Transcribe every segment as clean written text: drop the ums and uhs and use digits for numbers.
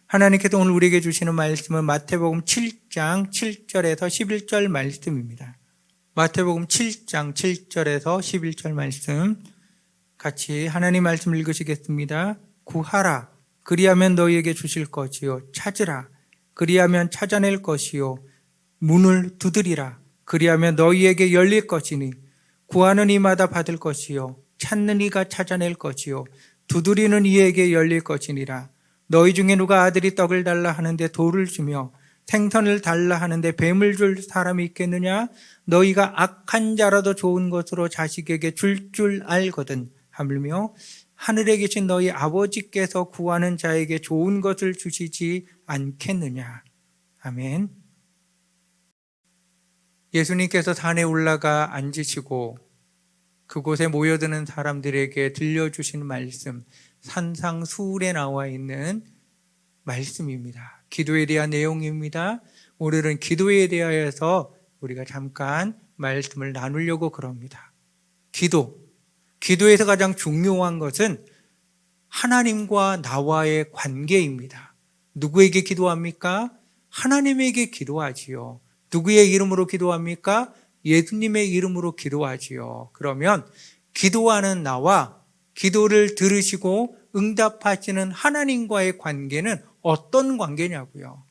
하나님께서 오늘 우리에게 주시는 말씀은 마태복음 7장 7절에서 11절 말씀입니다. 마태복음 7장 7절에서 11절 말씀 같이 하나님 말씀 읽으시겠습니다. 구하라 그리하면 너희에게 주실 것이요 찾으라 그리하면 찾아낼 것이요 문을 두드리라 그리하면 너희에게 열릴 것이니 구하는 이마다 받을 것이요 찾는 이가 찾아낼 것이요 두드리는 이에게 열릴 것이니라. 너희 중에 누가 아들이 떡을 달라 하는데 돌을 주며 생선을 달라 하는데 뱀을 줄 사람이 있겠느냐? 너희가 악한 자라도 좋은 것으로 자식에게 줄 알거든 하물며 하늘에 계신 너희 아버지께서 구하는 자에게 좋은 것을 주시지 않겠느냐? 아멘. 예수님께서 산에 올라가 앉으시고 그곳에 모여드는 사람들에게 들려주신 말씀, 산상수훈에 나와 있는 말씀입니다. 기도에 대한 내용입니다. 오늘은 기도에 대하여서 우리가 잠깐 말씀을 나누려고 그럽니다. 기도에서 가장 중요한 것은 하나님과 나와의 관계입니다. 누구에게 기도합니까? 하나님에게 기도하지요. 누구의 이름으로 기도합니까? 예수님의 이름으로 기도하지요. 그러면 기도하는 나와 기도를 들으시고 응답하시는 하나님과의 관계는 어떤 관계냐고요?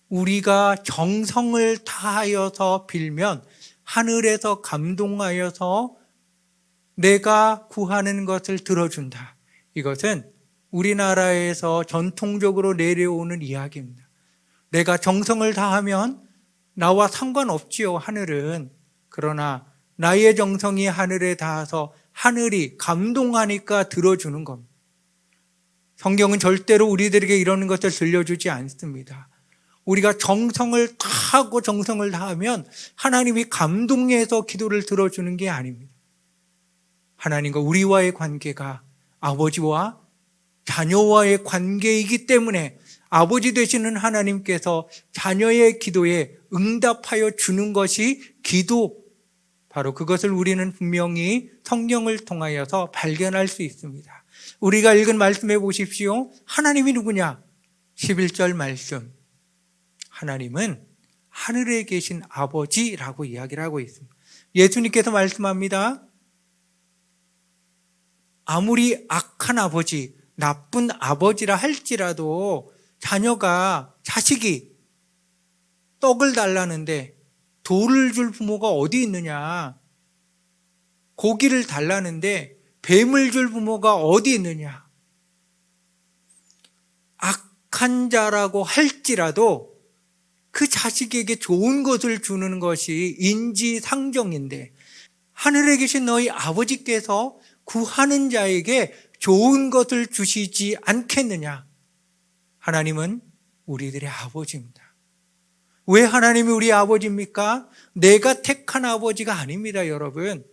우리가 정성을 다하여서 빌면 하늘에서 감동하여서 내가 구하는 것을 들어준다. 이것은 우리나라에서 전통적으로 내려오는 이야기입니다. 내가 정성을 다하면 나와 상관없지요, 하늘은. 그러나 나의 정성이 하늘에 닿아서 하늘이 감동하니까 들어주는 겁니다. 성경은 절대로 우리들에게 이러는 것을 들려주지 않습니다. 우리가 정성을 다하고 정성을 다하면 하나님이 감동해서 기도를 들어주는 게 아닙니다. 하나님과 우리와의 관계가 아버지와 자녀와의 관계이기 때문에 아버지 되시는 하나님께서 자녀의 기도에 응답하여 주는 것이 기도, 바로 그것을 우리는 분명히 성경을 통하여서 발견할 수 있습니다. 우리가 읽은 말씀해 보십시오. 하나님이 누구냐? 11절 말씀. 하나님은 하늘에 계신 아버지라고 이야기를 하고 있습니다. 예수님께서 말씀합니다. 아무리 악한 아버지, 나쁜 아버지라 할지라도 자식이 떡을 달라는데 돌을 줄 부모가 어디 있느냐? 고기를 달라는데 뱀을 줄 부모가 어디 있느냐? 악한 자라고 할지라도 그 자식에게 좋은 것을 주는 것이 인지상정인데 하늘에 계신 너희 아버지께서 구하는 자에게 좋은 것을 주시지 않겠느냐? 하나님은 우리들의 아버지입니다. 왜 하나님이 우리 아버지입니까? 내가 택한 아버지가 아닙니다, 여러분.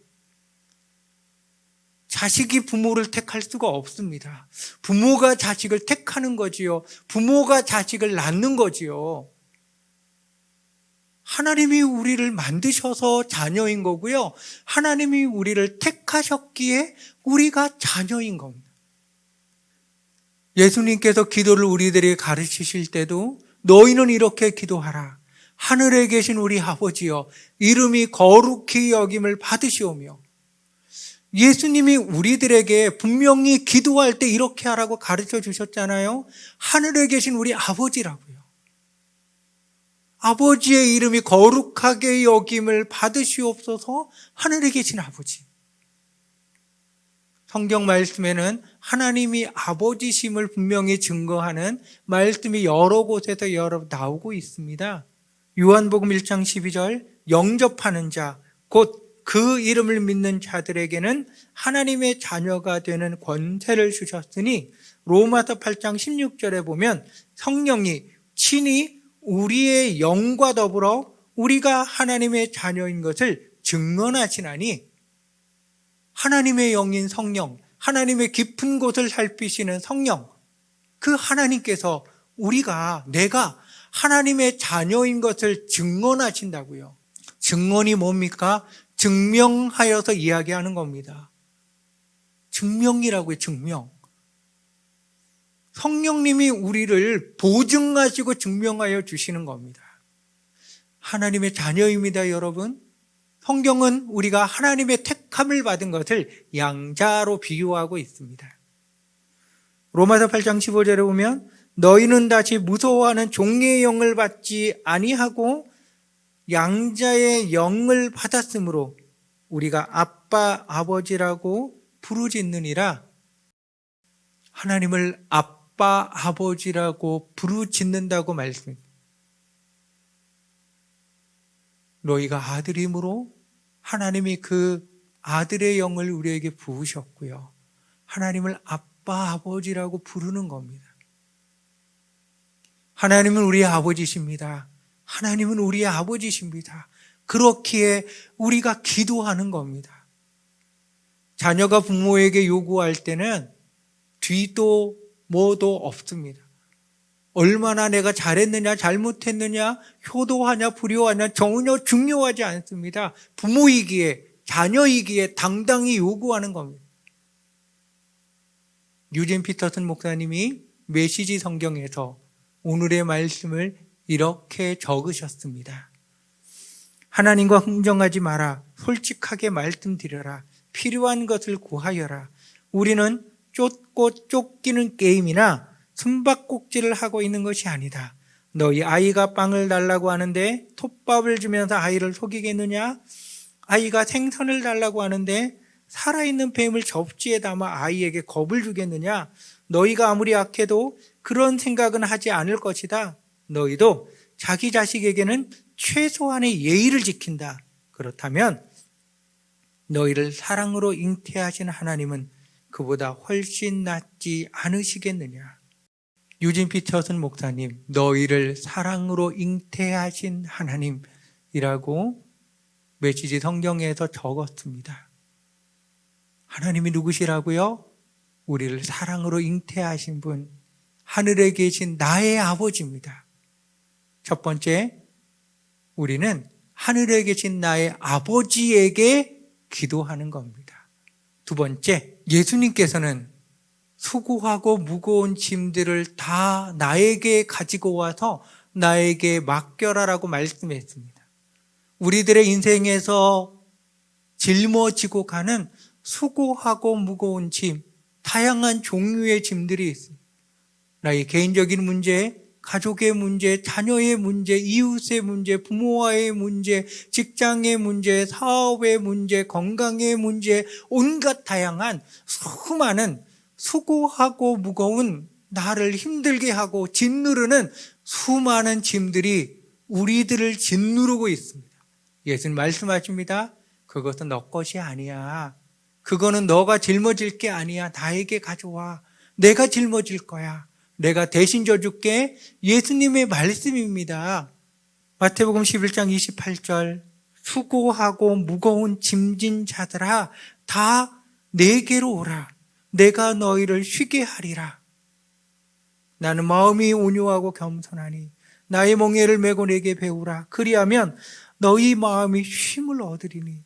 자식이 부모를 택할 수가 없습니다. 부모가 자식을 택하는 거지요. 부모가 자식을 낳는 거지요. 하나님이 우리를 만드셔서 자녀인 거고요. 하나님이 우리를 택하셨기에 우리가 자녀인 겁니다. 예수님께서 기도를 우리들에게 가르치실 때도 너희는 이렇게 기도하라. 하늘에 계신 우리 아버지여, 이름이 거룩히 여김을 받으시오며. 예수님이 우리들에게 분명히 기도할 때 이렇게 하라고 가르쳐 주셨잖아요. 하늘에 계신 우리 아버지라고요. 아버지의 이름이 거룩하게 여김을 받으시옵소서. 하늘에 계신 아버지. 성경 말씀에는 하나님이 아버지심을 분명히 증거하는 말씀이 여러 곳에서 나오고 있습니다. 요한복음 1장 12절, 영접하는 자, 곧 그 이름을 믿는 자들에게는 하나님의 자녀가 되는 권세를 주셨으니, 로마서 8장 16절에 보면 성령이 친히 우리의 영과 더불어 우리가 하나님의 자녀인 것을 증언하시나니, 하나님의 영인 성령, 하나님의 깊은 곳을 살피시는 성령, 그 하나님께서 내가 하나님의 자녀인 것을 증언하신다고요. 증언이 뭡니까? 증명하여서 이야기하는 겁니다. 증명이라고요, 증명. 성령님이 우리를 보증하시고 증명하여 주시는 겁니다. 하나님의 자녀입니다, 여러분. 성경은 우리가 하나님의 택함을 받은 것을 양자로 비유하고 있습니다. 로마서 8장 15절에 보면 너희는 다시 무서워하는 종의 영을 받지 아니하고 양자의 영을 받았으므로 우리가 아빠 아버지라고 부르짖느니라. 하나님을 아빠 아버지라고 부르짖는다고 말씀합니다. 너희가 아들이므로 하나님이 그 아들의 영을 우리에게 부으셨고요. 하나님을 아빠 아버지라고 부르는 겁니다. 하나님은 우리의 아버지십니다. 하나님은 우리의 아버지십니다. 그렇기에 우리가 기도하는 겁니다. 자녀가 부모에게 요구할 때는 뒤도 뭐도 없습니다. 얼마나 내가 잘했느냐 잘못했느냐 효도하냐 불효하냐 전혀 중요하지 않습니다. 부모이기에 자녀이기에 당당히 요구하는 겁니다. 유진 피터슨 목사님이 메시지 성경에서 오늘의 말씀을 이렇게 적으셨습니다. 하나님과 흥정하지 마라. 솔직하게 말씀드려라. 필요한 것을 구하여라. 우리는 쫓고 쫓기는 게임이나 숨바꼭질을 하고 있는 것이 아니다. 너희 아이가 빵을 달라고 하는데 톱밥을 주면서 아이를 속이겠느냐? 아이가 생선을 달라고 하는데 살아있는 뱀을 접시에 담아 아이에게 겁을 주겠느냐? 너희가 아무리 악해도 그런 생각은 하지 않을 것이다. 너희도 자기 자식에게는 최소한의 예의를 지킨다. 그렇다면 너희를 사랑으로 잉태하신 하나님은 그보다 훨씬 낫지 않으시겠느냐? 유진 피터슨 목사님, 너희를 사랑으로 잉태하신 하나님이라고 메시지 성경에서 적었습니다. 하나님이 누구시라고요? 우리를 사랑으로 잉태하신 분, 하늘에 계신 나의 아버지입니다. 첫 번째, 우리는 하늘에 계신 나의 아버지에게 기도하는 겁니다. 두 번째, 예수님께서는 수고하고 무거운 짐들을 다 나에게 가지고 와서 나에게 맡겨라라고 말씀했습니다. 우리들의 인생에서 짊어지고 가는 수고하고 무거운 짐, 다양한 종류의 짐들이 있습니다. 나의 개인적인 문제, 가족의 문제, 자녀의 문제, 이웃의 문제, 부모와의 문제, 직장의 문제, 사업의 문제, 건강의 문제, 온갖 다양한 수많은 수고하고 무거운 나를 힘들게 하고 짓누르는 수많은 짐들이 우리들을 짓누르고 있습니다. 예수님 말씀하십니다. 그것은 너 것이 아니야. 그거는 너가 짊어질 게 아니야. 나에게 가져와. 내가 짊어질 거야. 내가 대신 져줄게. 예수님의 말씀입니다. 마태복음 11장 28절 수고하고 무거운 짐진 자들아 다 내게로 오라. 내가 너희를 쉬게 하리라. 나는 마음이 온유하고 겸손하니 나의 멍에를 메고 내게 배우라. 그리하면 너희 마음이 쉼을 얻으리니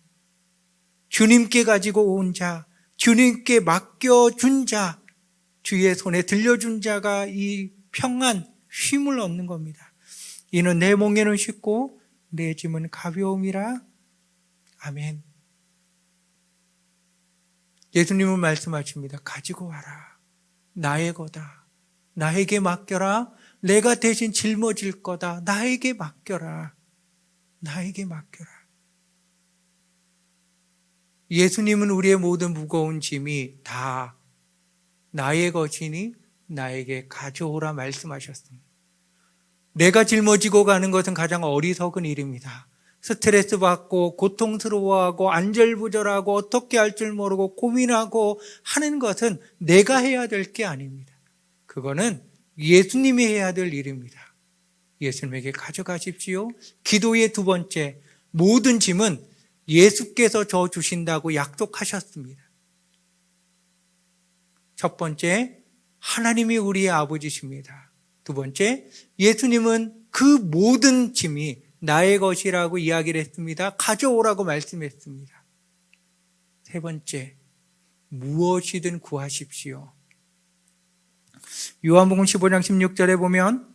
주님께 가지고 온 자, 주님께 맡겨준 자, 주의 손에 들려준 자가 이 평안, 쉼을 얻는 겁니다. 이는 내 멍에는 쉽고 내 짐은 가벼움이라. 아멘. 예수님은 말씀하십니다. 가지고 와라. 나의 거다. 나에게 맡겨라. 내가 대신 짊어질 거다. 나에게 맡겨라. 나에게 맡겨라. 예수님은 우리의 모든 무거운 짐이 다 나의 것이니 나에게 가져오라 말씀하셨습니다. 내가 짊어지고 가는 것은 가장 어리석은 일입니다. 스트레스 받고 고통스러워하고 안절부절하고 어떻게 할 줄 모르고 고민하고 하는 것은 내가 해야 될 게 아닙니다. 그거는 예수님이 해야 될 일입니다. 예수님에게 가져가십시오. 기도의 두 번째, 모든 짐은 예수께서 져 주신다고 약속하셨습니다. 첫 번째, 하나님이 우리의 아버지십니다. 두 번째, 예수님은 그 모든 짐이 나의 것이라고 이야기를 했습니다. 가져오라고 말씀했습니다. 세 번째, 무엇이든 구하십시오. 요한복음 15장 16절에 보면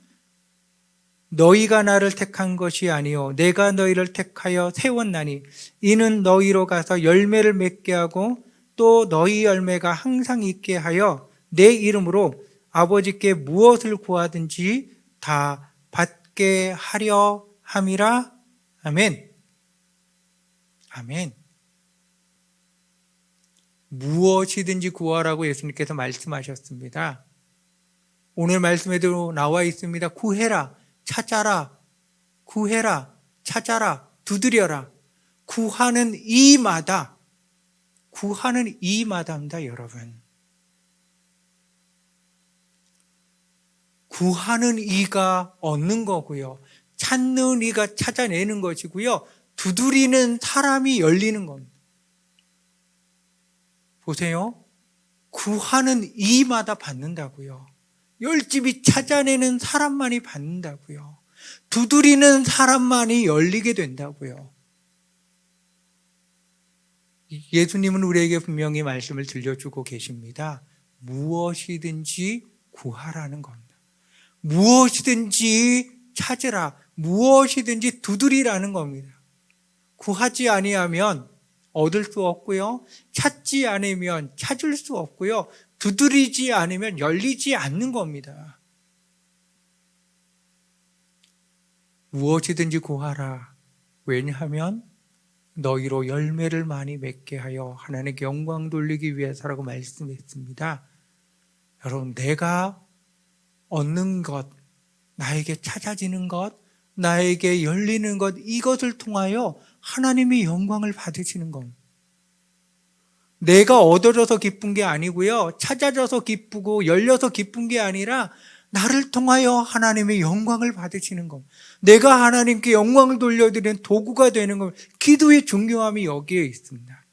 너희가 나를 택한 것이 아니요 내가 너희를 택하여 세웠나니 이는 너희로 가서 열매를 맺게 하고 또 너희 열매가 항상 있게 하여 내 이름으로 아버지께 무엇을 구하든지 다 받게 하려 함이라. 아멘. 아멘. 무엇이든지 구하라고 예수님께서 말씀하셨습니다. 오늘 말씀에도 나와 있습니다. 구해라, 찾아라, 구해라, 찾아라, 두드려라. 구하는 이마다, 구하는 이마다입니다, 여러분. 구하는 이가 얻는 거고요. 찾는 이가 찾아내는 것이고요. 두드리는 사람이 열리는 겁니다. 보세요. 구하는 이마다 받는다고요. 열심히 찾아내는 사람만이 받는다고요. 두드리는 사람만이 열리게 된다고요. 예수님은 우리에게 분명히 말씀을 들려주고 계십니다. 무엇이든지 구하라는 겁니다. 무엇이든지 찾으라, 무엇이든지 두드리라는 겁니다. 구하지 아니하면 얻을 수 없고요. 찾지 않으면 찾을 수 없고요. 두드리지 않으면 열리지 않는 겁니다. 무엇이든지 구하라. 왜냐하면 너희로 열매를 많이 맺게 하여 하나님께 영광 돌리기 위해서라고 말씀했습니다. 여러분, 내가 얻는 것, 나에게 찾아지는 것, 나에게 열리는 것, 이것을 통하여 하나님이 영광을 받으시는 겁니다. 내가 얻어져서 기쁜 게 아니고요. 찾아져서 기쁘고 열려서 기쁜 게 아니라 나를 통하여 하나님의 영광을 받으시는 겁니다. 내가 하나님께 영광을 돌려드리는 도구가 되는 겁니다. 기도의 중요함이 여기에 있습니다.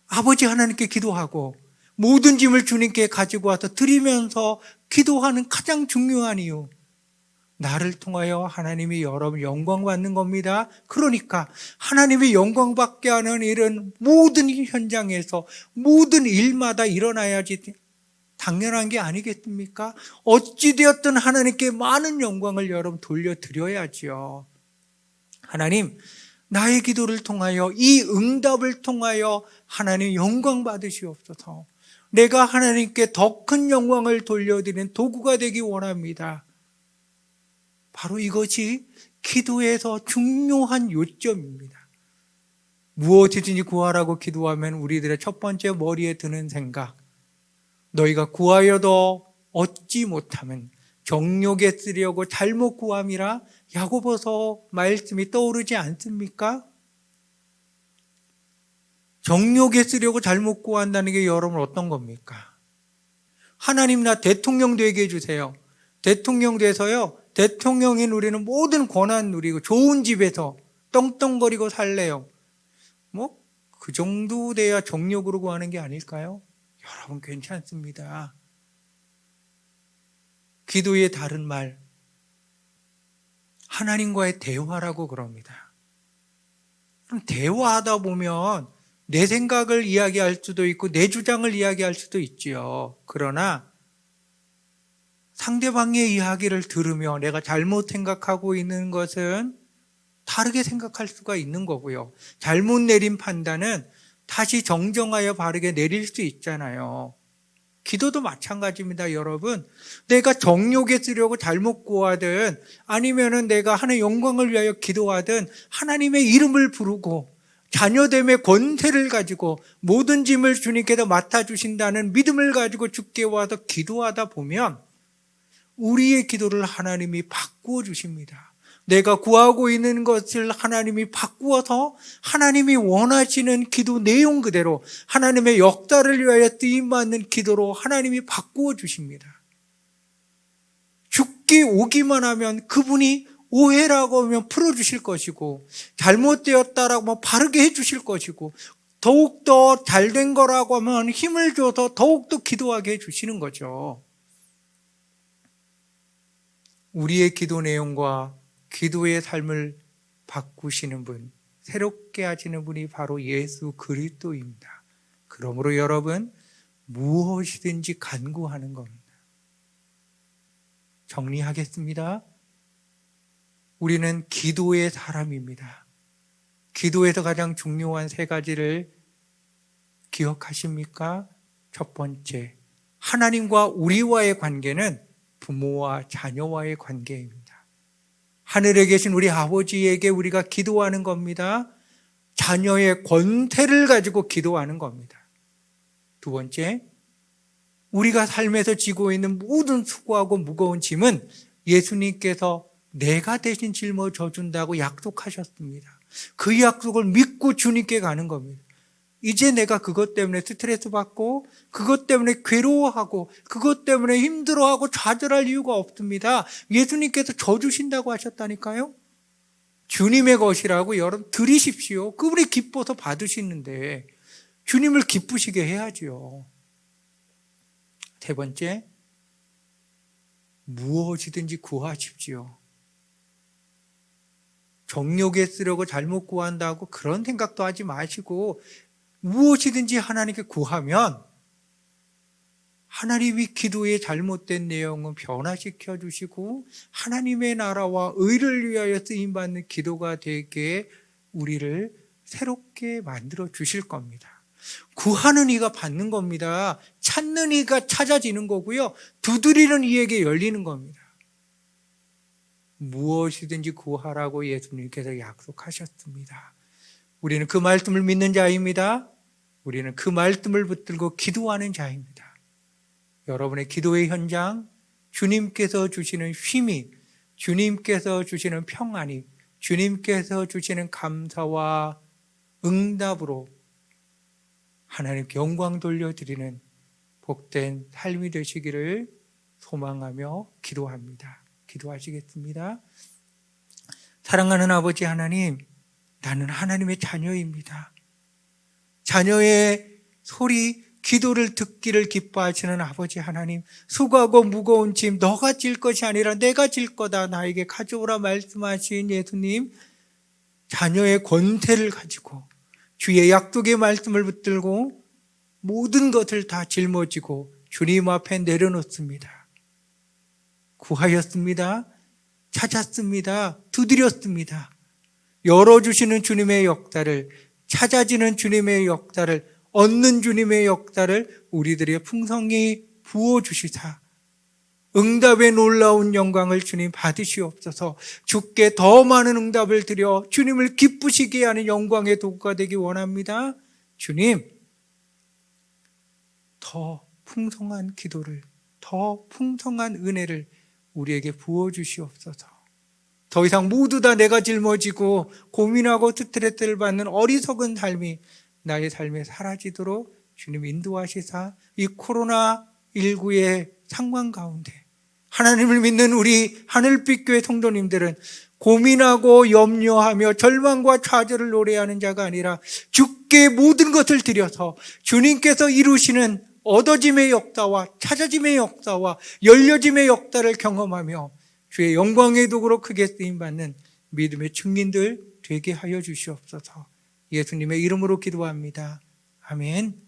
아버지 하나님께 기도하고 모든 짐을 주님께 가지고 와서 드리면서 기도하는 가장 중요한 이유, 나를 통하여 하나님이 여러분 영광 받는 겁니다. 그러니까 하나님이 영광 받게 하는 일은 모든 현장에서 모든 일마다 일어나야지 당연한 게 아니겠습니까? 어찌되었든 하나님께 많은 영광을 여러분 돌려드려야지요. 하나님, 나의 기도를 통하여 이 응답을 통하여 하나님 영광 받으시옵소서. 내가 하나님께 더 큰 영광을 돌려드리는 도구가 되기 원합니다. 바로 이것이 기도에서 중요한 요점입니다. 무엇이든지 구하라고 기도하면 우리들의 첫 번째 머리에 드는 생각, 너희가 구하여도 얻지 못하면 정욕에 쓰려고 잘못 구함이라. 야고보서 말씀이 떠오르지 않습니까? 정욕에 쓰려고 잘못 구한다는 게 여러분 어떤 겁니까? 하나님 나 대통령 되게 해주세요. 대통령 돼서요, 대통령인 우리는 모든 권한 누리고 좋은 집에서 떵떵거리고 살래요. 그 정도 돼야 정욕으로 구하는 게 아닐까요? 여러분 괜찮습니다. 기도의 다른 말, 하나님과의 대화라고 그럽니다. 그럼 대화하다 보면 내 생각을 이야기할 수도 있고 내 주장을 이야기할 수도 있지요. 그러나 상대방의 이야기를 들으며 내가 잘못 생각하고 있는 것은 다르게 생각할 수가 있는 거고요. 잘못 내린 판단은 다시 정정하여 바르게 내릴 수 있잖아요. 기도도 마찬가지입니다, 여러분. 내가 정욕에 쓰려고 잘못 구하든 아니면은 내가 하나님의 영광을 위하여 기도하든 하나님의 이름을 부르고 자녀됨의 권세를 가지고 모든 짐을 주님께서 맡아주신다는 믿음을 가지고 주께 와서 기도하다 보면 우리의 기도를 하나님이 바꾸어 주십니다. 내가 구하고 있는 것을 하나님이 바꾸어서 하나님이 원하시는 기도 내용 그대로 하나님의 역사를 위하여 쓰임받는 기도로 하나님이 바꾸어 주십니다. 주께 오기만 하면 그분이 오해라고 하면 풀어주실 것이고 잘못되었다라고 하면 바르게 해주실 것이고 더욱더 잘된 거라고 하면 힘을 줘서 더욱더 기도하게 해주시는 거죠. 우리의 기도 내용과 기도의 삶을 바꾸시는 분, 새롭게 하시는 분이 바로 예수 그리스도입니다. 그러므로 여러분 무엇이든지 간구하는 겁니다. 정리하겠습니다. 우리는 기도의 사람입니다. 기도에서 가장 중요한 세 가지를 기억하십니까? 첫 번째, 하나님과 우리와의 관계는 부모와 자녀와의 관계입니다. 하늘에 계신 우리 아버지에게 우리가 기도하는 겁니다. 자녀의 권태를 가지고 기도하는 겁니다. 두 번째, 우리가 삶에서 지고 있는 모든 수고하고 무거운 짐은 예수님께서 내가 대신 짊어져 준다고 약속하셨습니다. 그 약속을 믿고 주님께 가는 겁니다. 이제 내가 그것 때문에 스트레스 받고 그것 때문에 괴로워하고 그것 때문에 힘들어하고 좌절할 이유가 없습니다. 예수님께서 져 주신다고 하셨다니까요. 주님의 것이라고 여러분 드리십시오. 그분이 기뻐서 받으시는데 주님을 기쁘시게 해야지요. 세 번째, 무엇이든지 구하십시오. 정욕에 쓰려고 잘못 구한다고 그런 생각도 하지 마시고 무엇이든지 하나님께 구하면 하나님이 기도의 잘못된 내용은 변화시켜 주시고 하나님의 나라와 의를 위하여 쓰임받는 기도가 되게 우리를 새롭게 만들어 주실 겁니다. 구하는 이가 받는 겁니다. 찾는 이가 찾아지는 거고요. 두드리는 이에게 열리는 겁니다. 무엇이든지 구하라고 예수님께서 약속하셨습니다. 우리는 그 말씀을 믿는 자입니다. 우리는 그 말씀을 붙들고 기도하는 자입니다. 여러분의 기도의 현장, 주님께서 주시는 쉼이, 주님께서 주시는 평안이, 주님께서 주시는 감사와 응답으로 하나님께 영광 돌려드리는 복된 삶이 되시기를 소망하며 기도합니다. 기도하시겠습니다. 사랑하는 아버지 하나님, 나는 하나님의 자녀입니다. 자녀의 소리, 기도를 듣기를 기뻐하시는 아버지 하나님, 수고하고 무거운 짐 너가 질 것이 아니라 내가 질 거다 나에게 가져오라 말씀하신 예수님, 자녀의 권세를 가지고 주의 약속의 말씀을 붙들고 모든 것을 다 짊어지고 주님 앞에 내려놓습니다. 구하였습니다. 찾았습니다. 두드렸습니다. 열어주시는 주님의 역사를, 찾아지는 주님의 역사를, 얻는 주님의 역사를 우리들의 풍성히 부어주시사 응답의 놀라운 영광을 주님 받으시옵소서. 주께 더 많은 응답을 드려 주님을 기쁘시게 하는 영광의 도구가 되기 원합니다. 주님, 더 풍성한 기도를, 더 풍성한 은혜를 우리에게 부어주시옵소서. 더 이상 모두 다 내가 짊어지고 고민하고 스트레스를 받는 어리석은 삶이 나의 삶에 사라지도록 주님 인도하시사 이 코로나19의 상황 가운데 하나님을 믿는 우리 하늘빛 교회 성도님들은 고민하고 염려하며 절망과 좌절을 노래하는 자가 아니라 주께 모든 것을 드려서 주님께서 이루시는 얻어짐의 역사와 찾아짐의 역사와 열려짐의 역사를 경험하며 주의 영광의 도구로 크게 쓰임받는 믿음의 증인들 되게 하여 주시옵소서. 예수님의 이름으로 기도합니다. 아멘.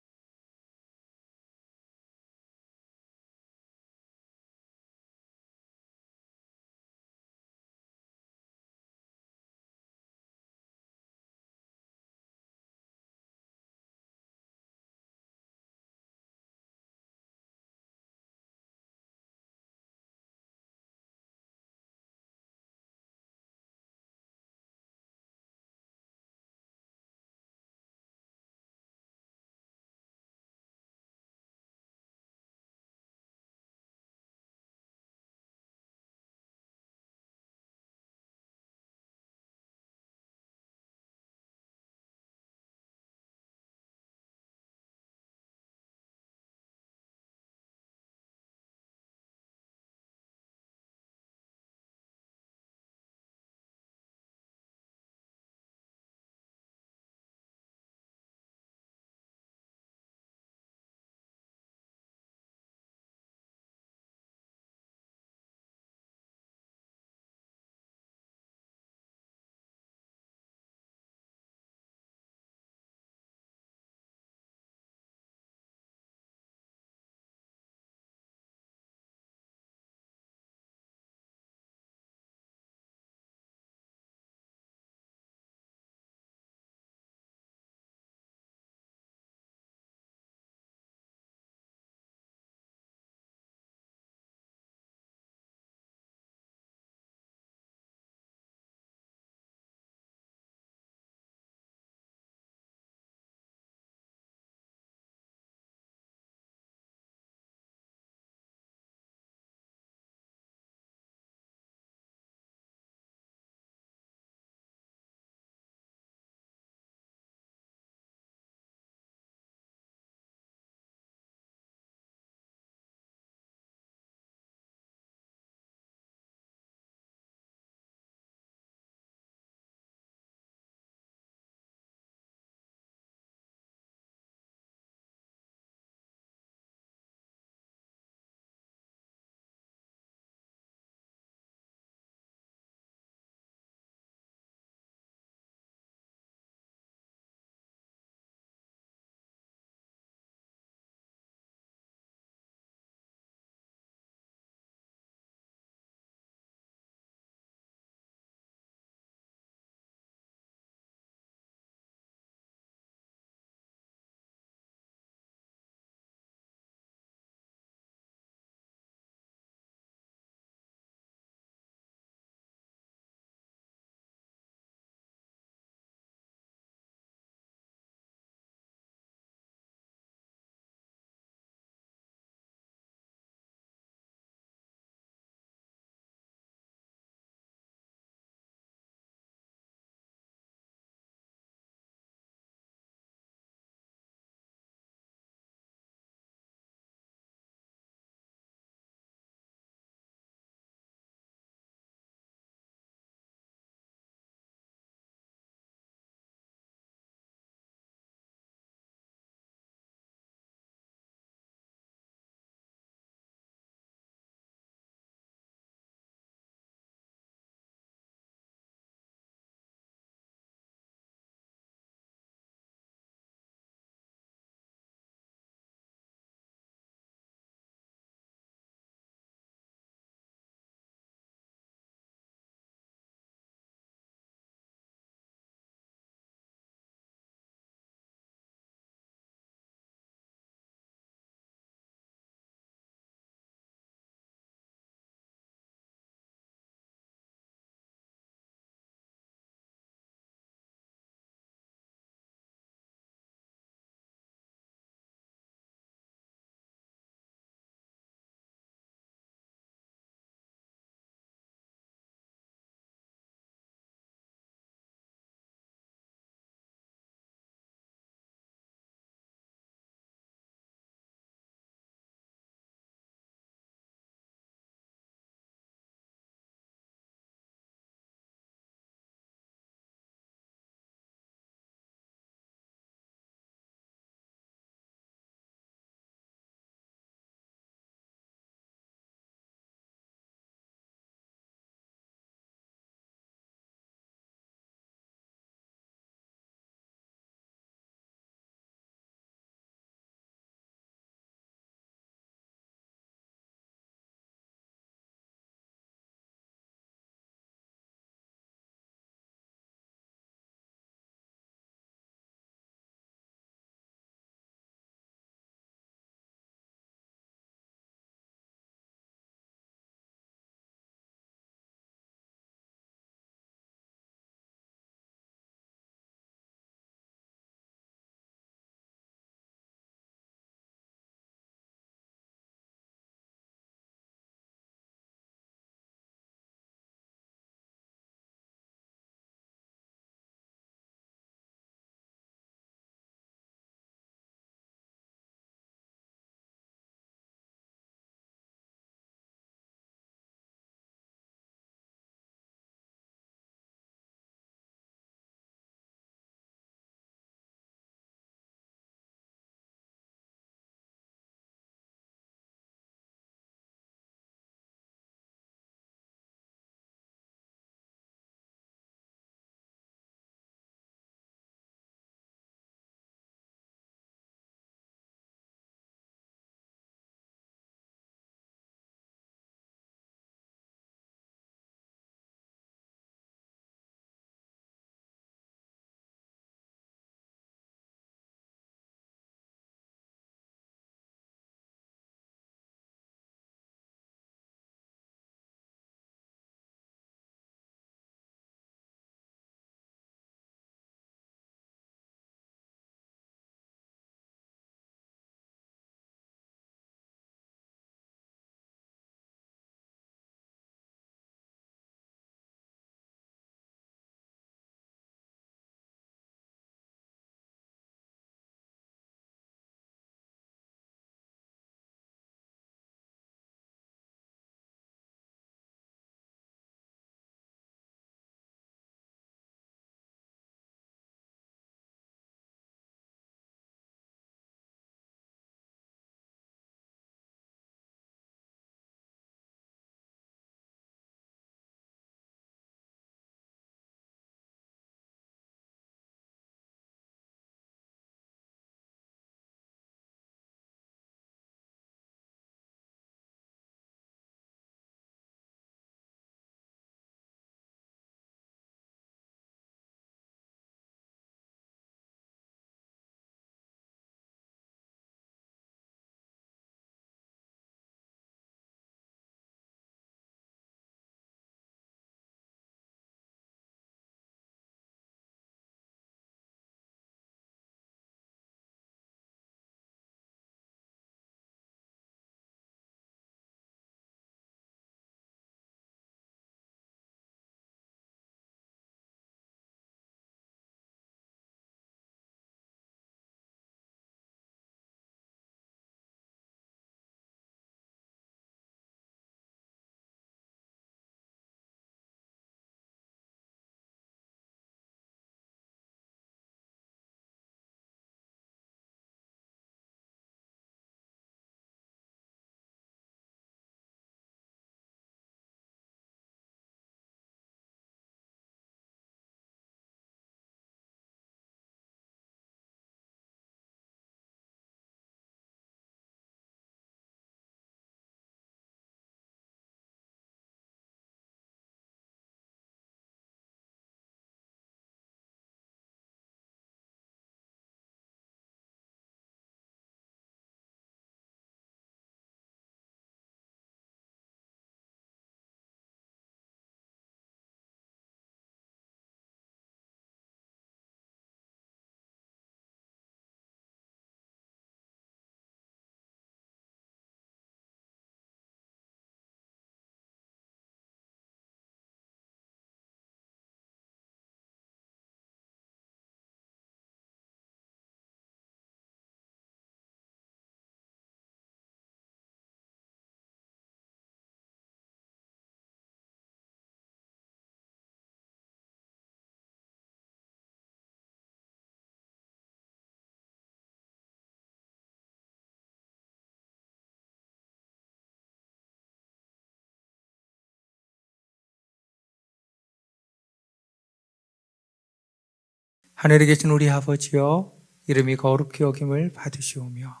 하늘에 계신 우리 아버지여, 이름이 거룩히 여김을 받으시오며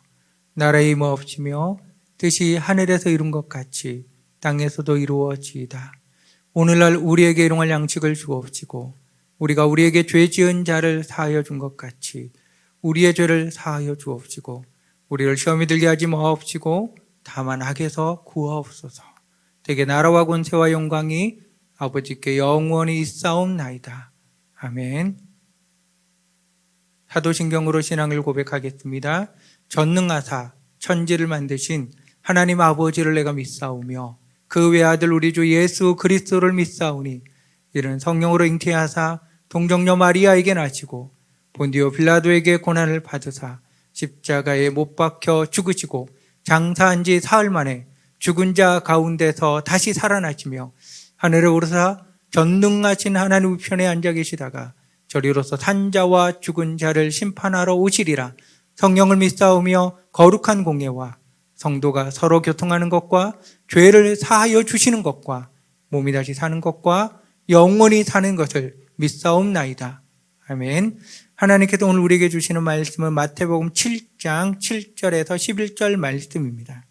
나라의 임하옵시며 뜻이 하늘에서 이룬 것 같이 땅에서도 이루어지이다. 오늘날 우리에게 일용할 양식을 주옵시고 우리가 우리에게 죄 지은 자를 사하여 준 것 같이 우리의 죄를 사하여 주옵시고 우리를 시험에 들게 하지 마옵시고 다만 악에서 구하옵소서. 대개 나라와 권세와 영광이 아버지께 영원히 있사옵나이다. 아멘. 사도신경으로 신앙을 고백하겠습니다. 전능하사 천지를 만드신 하나님 아버지를 내가 믿사오며 그 외아들 우리 주 예수 그리스도를 믿사오니 이는 성령으로 잉태하사 동정녀 마리아에게 나시고 본디오 빌라도에게 고난을 받으사 십자가에 못 박혀 죽으시고 장사한 지 사흘 만에 죽은 자 가운데서 다시 살아나시며 하늘에 오르사 전능하신 하나님 우편에 앉아 계시다가 저리로서 산자와 죽은 자를 심판하러 오시리라. 성령을 믿사오며 거룩한 공예와 성도가 서로 교통하는 것과 죄를 사하여 주시는 것과 몸이 다시 사는 것과 영원히 사는 것을 믿사옵나이다. 아멘. 하나님께서 오늘 우리에게 주시는 말씀은 마태복음 7장 7절에서 11절 말씀입니다.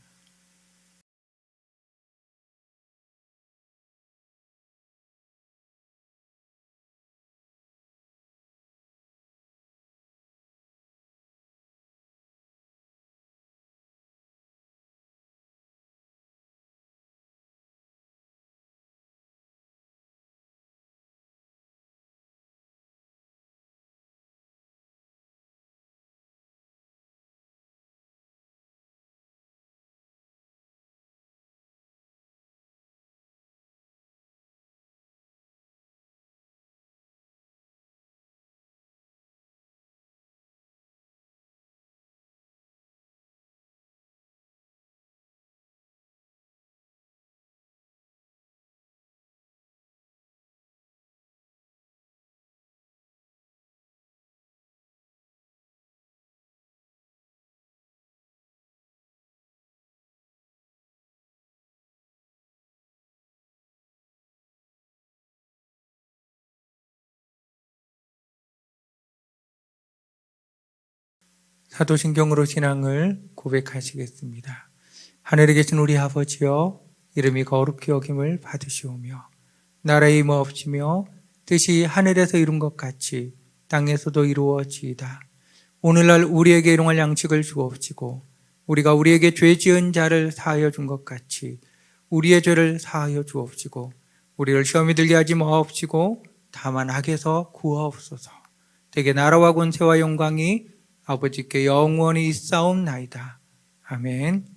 사도신경으로 신앙을 고백하시겠습니다. 하늘에 계신 우리 아버지여, 이름이 거룩히 여김을 받으시오며 나라의 임하옵시며 뜻이 하늘에서 이룬 것 같이 땅에서도 이루어지이다. 오늘날 우리에게 일용할 양식을 주옵시고 우리가 우리에게 죄 지은 자를 사하여 준 것 같이 우리의 죄를 사하여 주옵시고 우리를 시험에 들게 하지 마옵시고 다만 악에서 구하옵소서. 대개 나라와 권세와 영광이 아버지께 영원히 있사옵나이다. 아멘.